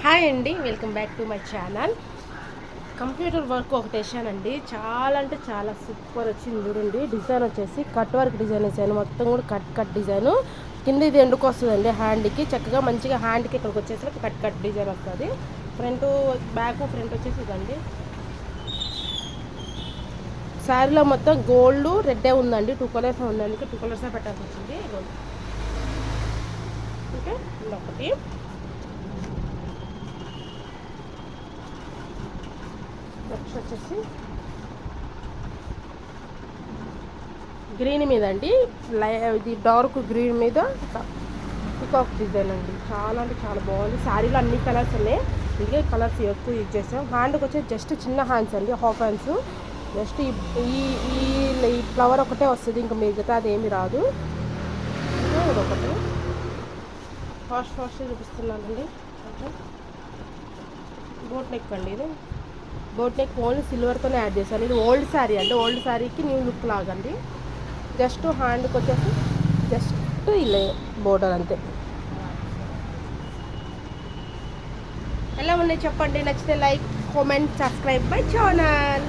Hi అండి, welcome back to my channel. Computer work ఒకటి వేసానండి. చాలా అంటే చాలా సూపర్ వచ్చింది. చూడండి, డిజైన్ వచ్చేసి కట్ వర్క్ డిజైన్ వేసాను. మొత్తం కూడా కట్ డిజైన్. కింద ఇది ఎండుకు వస్తుందండి. హ్యాండ్కి చక్కగా మంచిగా హ్యాండ్కి ఇక్కడికి వచ్చేసి కట్ డిజైన్ వస్తుంది. ఫ్రంట్ బ్యాక్ ఫ్రంట్ వచ్చేసి ఇదండి. శారీలో మొత్తం గోల్డ్ రెడ్డే ఉందండి. 2 కలర్స్ ఉందండి. 2 కలర్స్ పెట్టాల్సి వచ్చింది. ఓకే, ఒకటి నెక్స్ట్ వచ్చేసి గ్రీన్ మీద అండి. ఇది డార్క్ గ్రీన్ మీద పికాక్ డిజైన్ అండి. చాలా అంటే చాలా బాగుంది. శారీలో అన్ని కలర్స్ ఉన్నాయి. ఇంకే కలర్స్ ఎక్కువ యూజ్ చేసాం. హ్యాండ్కి వచ్చి జస్ట్ చిన్న హ్యాండ్స్ అండి, హాఫ్ హ్యాండ్స్. జస్ట్ ఈ ఫ్లవర్ ఒకటే వస్తుంది, ఇంకా మిగతా అదేమి రాదు. ఇదొకటి ఫాస్ట్ చూపిస్తున్నానండి. బోట్ నెక్ అండి. ఇది బోట్ నెక్ ఓన్లీ సిల్వర్తోనే యాడ్ చేశాను. ఇది ఓల్డ్ శారీ అండి. ఓల్డ్ శారీకి న్యూ లుక్ లాగండి. జస్ట్ హ్యాండ్కి వచ్చేసి జస్ట్ ఇలా బోర్డర్ అంతే. ఎలా ఉన్నాయి చెప్పండి. నచ్చితే like, comment, subscribe my channel.